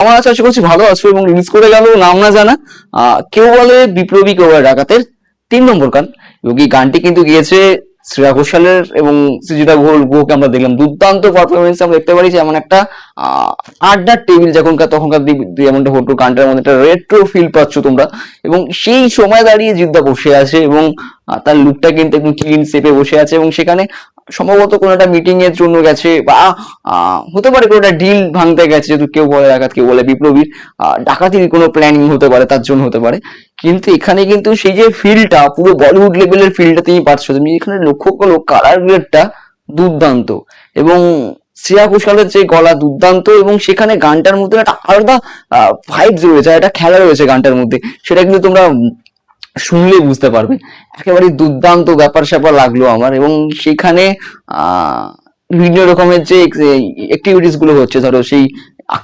আমার আশা করছি ভালো আছো এবং রিলিজ করে গেল নাম না জানা কেউ বলে বিপ্লবী কেউ বলে ডাকাতের 3 নম্বর গান। এবং এই গানটি কিন্তু গিয়েছে শ্রেয়া ঘোষালের এবং সৃজিতা গুহকে আমরা দেখলাম দুর্দান্ত পারফরমেন্স আমরা দেখতে পারি। যেমন একটা আড্ডার টেবিল তখনকার যেমনটা হতো, গানটার মধ্যে একটা রেট্রো ফিল পাচ্ছ তোমরা। এবং সেই সময় দাঁড়িয়ে জিদ্দা বসে আছে এবং তার লুকটা কিন্তু একদম ক্লিন শেপে বসে আছে এবং সেখানে সম্ভবত কোনো একটা মিটিং এর জন্য গেছে বা হতে পারে কোনো একটা ডিল ভাঙতে গেছে, যেহেতু কেউ বলে ডাকাত কেউ বলে বিপ্লবীর ডাকাতির কোনো প্ল্যানিং হতে পারে, তার জন্য হতে পারে। কিন্তু এখানে কিন্তু সেই যে ফিলটা পুরো বলিউড লেভেলের ফিলটা তুমি পাচ্ছ। তুমি এখানে লক্ষ্য করো কালার গ্রেডটা দুর্দান্ত এবং শ্রেয়া ঘোষালের যে গলা দুর্দান্ত এবং সেখানে গানটার মধ্যে একটা আলাদা ভাইবস রয়েছে, একটা খেলা রয়েছে গানটার মধ্যে, সেটা কিন্তু তোমরা শুনলে বুঝতে পারবে। একেবারে দুর্দান্ত ব্যাপার স্যাপার লাগলো আমার। এবং সেখানে বিভিন্ন রকমের যে অ্যাক্টিভিটিস গুলো হচ্ছে, ধরো সেই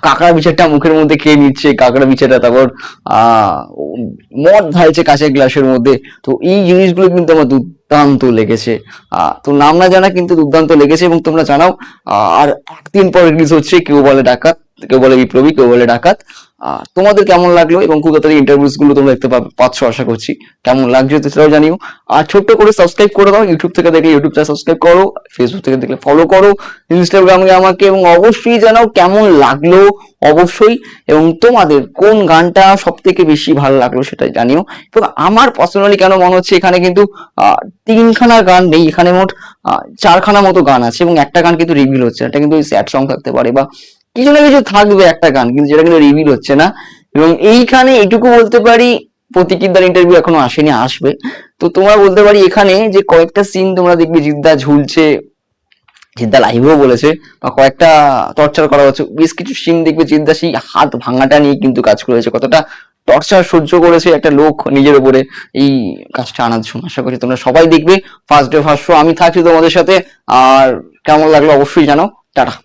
কাঁকড়া বিচারটা মুখের মধ্যে খেয়ে নিচ্ছে কাঁকড়া বিচারটা, তারপর মদ ঢালছে কাঁচের গ্লাসের মধ্যে। তো এই জিনিসগুলো কিন্তু আমার দুর্দান্ত লেগেছে। তো নাম না জানা কিন্তু দুর্দান্ত লেগেছে। এবং তোমরা জানাও আর একদিন পর রিলিজ হচ্ছে কেউ বলে ডাকাত, কেউ বলে বিপ্লবী, কেউ বলে ডাকাত। তোমাদের কেমন লাগলো এবং খুব তাড়াতাড়ি ইন্টারভিউস গুলো তোমরা দেখতে পাচ্ছ আশা করছি। কেমন লাগছে সেটাও জানিও। আর ছোট্ট করে সাবস্ক্রাইব করে দাও, ইউটিউব থেকে দেখলে ইউটিউব চ্যানেল সাবস্ক্রাইব করো, ফেসবুক থেকে দেখলে ফলো করো, ইনস্টাগ্রামে আমাকে, এবং অবশ্যই জানাও কেমন লাগলো অবশ্যই। এবং তোমাদের কোন গানটা সব থেকে বেশি ভালো লাগলো সেটাই জানিও। এবং আমার পার্সোনালি কেন মনে হচ্ছে এখানে কিন্তু 3খানা গান নেই, এখানে মোট 4খানা মতো গান আছে এবং একটা গান কিন্তু রিভিল হচ্ছে। এটা কিন্তু স্যাড সং থাকতে পারে বা কিছু না কিছু থাকবে একটা গান, কিন্তু যেটা কিন্তু রিভিল হচ্ছে না। এবং এইখানে এটুকু বলতে পারি, প্রতীকিদার ইন্টারভিউ এখনো আসেনি, আসবে। তো তোমরা বলতে পারি এখানে যে কয়েকটা সিন তোমরা দেখবে জিদ্দা ঝুলছে, জিদ্দা লাইভেও বলেছে, বা কয়েকটা টর্চার করা হচ্ছে, বেশ কিছু সিন দেখবে জিদ্দা সেই হাত ভাঙাটা নিয়ে কিন্তু কাজ করেছে, কতটা টর্চার সহ্য করেছে একটা লোক নিজের উপরে এই কাজটা আনার জন্য। আশা করছি তোমরা সবাই দেখবে ফার্স্ট ডে ফার্স্ট শো। আমি থাকছি তোমাদের সাথে। আর কেমন লাগলো অবশ্যই জানাও। টাটা।